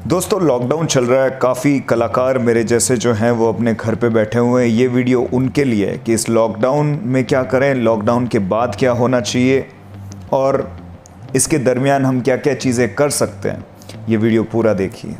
दोस्तों लॉकडाउन चल रहा है, काफ़ी कलाकार मेरे जैसे जो हैं वो अपने घर पे बैठे हुए हैं। ये वीडियो उनके लिए है कि इस लॉकडाउन में क्या करें, लॉकडाउन के बाद क्या होना चाहिए और इसके दरमियान हम क्या क्या चीज़ें कर सकते हैं। ये वीडियो पूरा देखिए।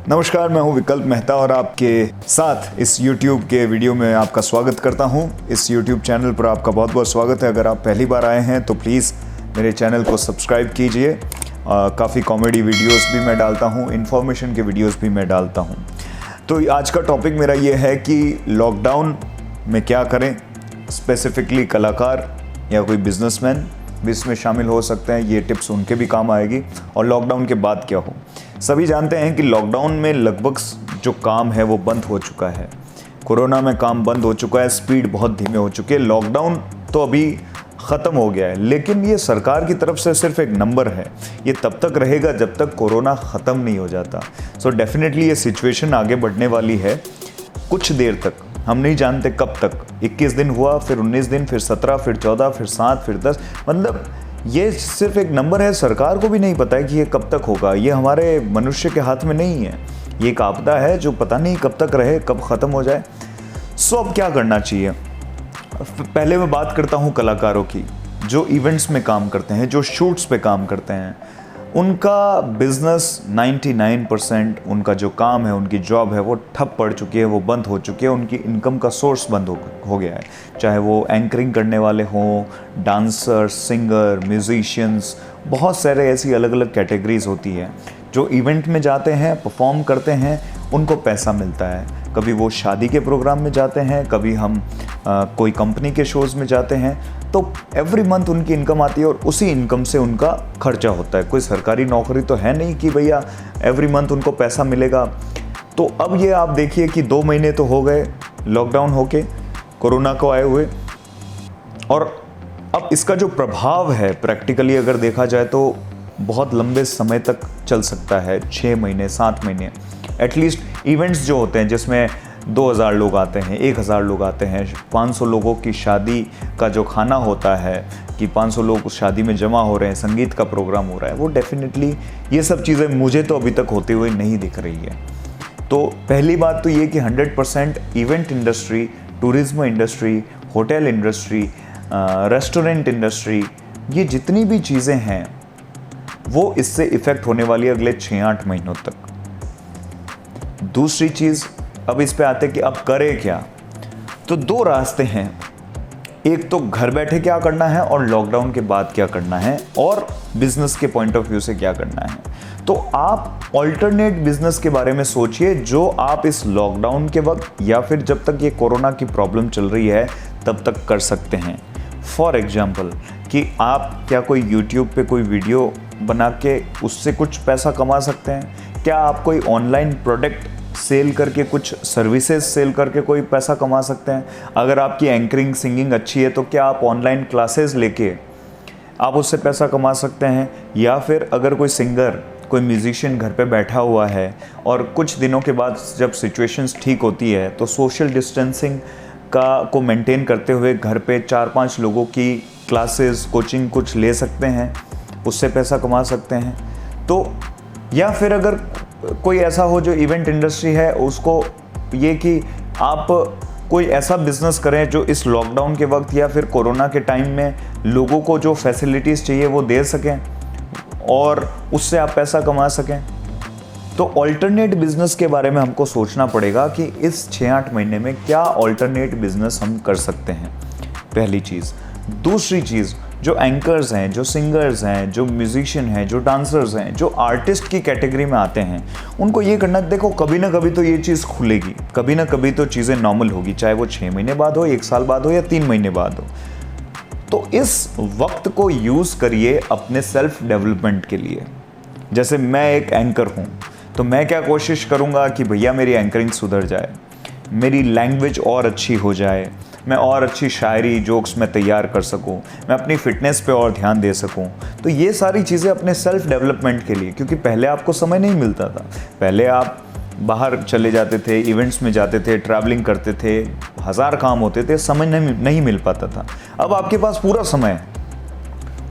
नमस्कार, मैं हूं विकल्प मेहता और आपके साथ इस YouTube के वीडियो में आपका स्वागत करता हूं। इस YouTube चैनल पर आपका बहुत बहुत स्वागत है। अगर आप पहली बार आए हैं तो प्लीज़ मेरे चैनल को सब्सक्राइब कीजिए। काफ़ी कॉमेडी वीडियोस भी मैं डालता हूं, इन्फॉर्मेशन के वीडियोस भी मैं डालता हूं। तो आज का टॉपिक मेरा ये है कि लॉकडाउन में क्या करें। स्पेसिफिकली कलाकार या कोई बिजनेसमैन भी इसमें शामिल हो सकते हैं। ये टिप्स उनके भी काम आएगी। और लॉकडाउन के बाद क्या हो। सभी जानते हैं कि लॉकडाउन में लगभग जो काम है वो बंद हो चुका है। कोरोना में काम बंद हो चुका है, स्पीड बहुत धीमे हो चुकी है। लॉकडाउन तो अभी ख़त्म हो गया है, लेकिन ये सरकार की तरफ से सिर्फ एक नंबर है। ये तब तक रहेगा जब तक कोरोना ख़त्म नहीं हो जाता। सो डेफिनेटली ये सिचुएशन आगे बढ़ने वाली है कुछ देर तक। हम नहीं जानते कब तक। 21 दिन हुआ, फिर 19 दिन, फिर 17, फिर 14, फिर 7, फिर 10। मतलब ये सिर्फ एक नंबर है। सरकार को भी नहीं पता है कि ये कब तक होगा। ये हमारे मनुष्य के हाथ में नहीं है। ये एक आपदा है जो पता नहीं कब तक रहे, कब ख़त्म हो जाए। सो अब क्या करना चाहिए। पहले मैं बात करता हूँ कलाकारों की, जो इवेंट्स में काम करते हैं, जो शूट्स पे काम करते हैं। उनका बिज़नेस 99% उनका जो काम है, उनकी जॉब है, वो ठप पड़ चुकी है, वो बंद हो चुकी है। उनकी इनकम का सोर्स बंद हो गया है। चाहे वो एंकरिंग करने वाले हों, डांसर, सिंगर, म्यूजिशियंस, बहुत सारे ऐसी अलग अलग कैटेगरीज होती है। जो इवेंट में जाते हैं, परफॉर्म करते हैं, उनको पैसा मिलता है। कभी वो शादी के प्रोग्राम में जाते हैं, कभी हम कोई कंपनी के शोज़ में जाते हैं। तो एवरी मंथ उनकी इनकम आती है और उसी इनकम से उनका खर्चा होता है। कोई सरकारी नौकरी तो है नहीं कि भैया एवरी मंथ उनको पैसा मिलेगा। तो अब ये आप देखिए कि 2 महीने तो हो गए लॉकडाउन होके, कोरोना को आए हुए। और अब इसका जो प्रभाव है प्रैक्टिकली अगर देखा जाए तो बहुत लंबे समय तक चल सकता है। 6 महीने, 7 महीने एटलीस्ट। इवेंट्स जो होते हैं जिसमें 2000 लोग आते हैं, 1000 लोग आते हैं, 500 लोगों की शादी का जो खाना होता है कि 500 लोग उस शादी में जमा हो रहे हैं, संगीत का प्रोग्राम हो रहा है, वो डेफिनेटली ये सब चीज़ें मुझे तो अभी तक होते हुए नहीं दिख रही है। तो पहली बात तो ये कि 100% event industry, tourism industry, hotel industry, restaurant industry, ये जितनी भी चीज़ें हैं वो इससे इफ़ेक्ट होने वाली है अगले 6-8 महीनों तक। दूसरी चीज़, अब इस पे आते कि अब करें क्या। तो 2 रास्ते हैं। एक तो घर बैठे क्या करना है और लॉकडाउन के बाद क्या करना है, और बिजनेस के पॉइंट ऑफ व्यू से क्या करना है। तो आप ऑल्टरनेट बिजनेस के बारे में सोचिए जो आप इस लॉकडाउन के वक्त या फिर जब तक ये कोरोना की प्रॉब्लम चल रही है तब तक कर सकते हैं। फॉर एग्जाम्पल कि आप क्या कोई यूट्यूब पे कोई वीडियो बना के उससे कुछ पैसा कमा सकते हैं। क्या आप कोई ऑनलाइन प्रोडक्ट सेल करके, कुछ सर्विसेज सेल करके कोई पैसा कमा सकते हैं। अगर आपकी एंकरिंग, सिंगिंग अच्छी है तो क्या आप ऑनलाइन क्लासेस लेके आप उससे पैसा कमा सकते हैं। या फिर अगर कोई सिंगर, कोई म्यूजिशियन घर पे बैठा हुआ है और कुछ दिनों के बाद जब सिचुएशंस ठीक होती है तो सोशल डिस्टेंसिंग को मेंटेन करते हुए घर पे 4-5 लोगों की क्लासेस, कोचिंग कुछ ले सकते हैं, उससे पैसा कमा सकते हैं। तो या फिर अगर कोई ऐसा हो जो इवेंट इंडस्ट्री है, उसको ये कि आप कोई ऐसा बिजनेस करें जो इस लॉकडाउन के वक्त या फिर कोरोना के टाइम में लोगों को जो फैसिलिटीज़ चाहिए वो दे सकें और उससे आप पैसा कमा सकें। तो ऑल्टरनेट बिजनेस के बारे में हमको सोचना पड़ेगा कि इस 6-8 महीने में क्या ऑल्टरनेट बिजनेस हम कर सकते हैं, पहली चीज़। दूसरी चीज़, जो एंकर्स हैं, जो सिंगर्स हैं, जो म्यूजिशियन हैं, जो डांसर्स हैं, जो आर्टिस्ट की कैटेगरी में आते हैं, उनको ये करना, देखो कभी ना कभी तो ये चीज़ खुलेगी, कभी ना कभी तो चीज़ें नॉर्मल होगी, चाहे वो 6 महीने बाद हो, 1 साल बाद हो या 3 महीने बाद हो। तो इस वक्त को यूज़ करिए अपने सेल्फ डेवलपमेंट के लिए। जैसे मैं एक एंकर हूँ तो मैं क्या कोशिश करूँगा कि भैया मेरी एंकरिंग सुधर जाए, मेरी लैंग्वेज और अच्छी हो जाए, मैं और अच्छी शायरी, जोक्स में तैयार कर सकूं, मैं अपनी फ़िटनेस पे और ध्यान दे सकूं। तो ये सारी चीज़ें अपने सेल्फ डेवलपमेंट के लिए, क्योंकि पहले आपको समय नहीं मिलता था। पहले आप बाहर चले जाते थे, इवेंट्स में जाते थे, ट्रैवलिंग करते थे, 1000 काम होते थे, समय नहीं मिल पाता था। अब आपके पास पूरा समय है,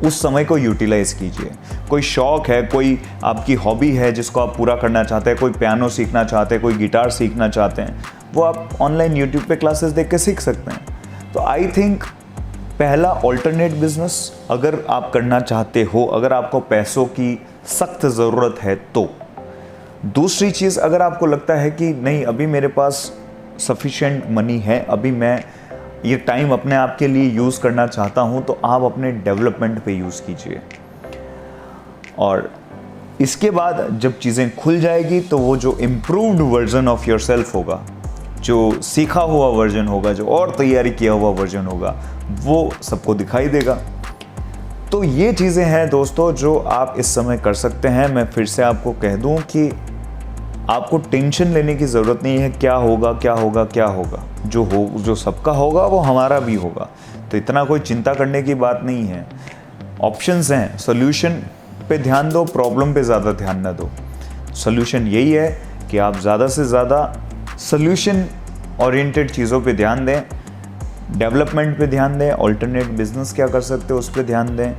उस समय को यूटिलाइज कीजिए। कोई शौक है, कोई आपकी हॉबी है जिसको आप पूरा करना चाहते हैं, कोई पियानो सीखना चाहते हैं, कोई गिटार सीखना चाहते हैं, वो आप ऑनलाइन यूट्यूब पे क्लासेस देख के सीख सकते हैं। तो आई थिंक पहला ऑल्टरनेट बिजनेस अगर आप करना चाहते हो, अगर आपको पैसों की सख्त ज़रूरत है तो। दूसरी चीज़, अगर आपको लगता है कि नहीं अभी मेरे पास सफिशिएंट मनी है, अभी मैं ये टाइम अपने आप के लिए यूज़ करना चाहता हूँ, तो आप अपने डेवलपमेंट पे यूज़ कीजिए। और इसके बाद जब चीज़ें खुल जाएगी तो वो जो improved version of your self होगा, जो सीखा हुआ वर्जन होगा, जो और तैयारी किया हुआ वर्जन होगा, वो सबको दिखाई देगा। तो ये चीज़ें हैं दोस्तों जो आप इस समय कर सकते हैं। मैं फिर से आपको कह दूं कि आपको टेंशन लेने की ज़रूरत नहीं है, क्या होगा क्या होगा क्या होगा, जो सबका होगा वो हमारा भी होगा, तो इतना कोई चिंता करने की बात नहीं है। ऑप्शंस हैं, सोल्यूशन पे ध्यान दो, प्रॉब्लम पे ज़्यादा ध्यान ना दो। सोल्यूशन यही है कि आप ज़्यादा से ज़्यादा सोल्यूशन ओरिएंटेड चीज़ों पे ध्यान दें, डेवलपमेंट पे ध्यान दें, अल्टरनेट बिजनेस क्या कर सकते हो उस पर ध्यान दें,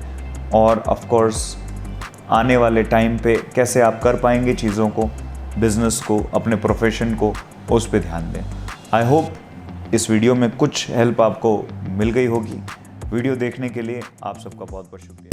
और ऑफ कोर्स आने वाले टाइम पे कैसे आप कर पाएंगे चीज़ों को, बिजनेस को, अपने प्रोफेशन को, उस पर ध्यान दें। आई होप इस वीडियो में कुछ हेल्प आपको मिल गई होगी। वीडियो देखने के लिए आप सबका बहुत बहुत शुक्रिया।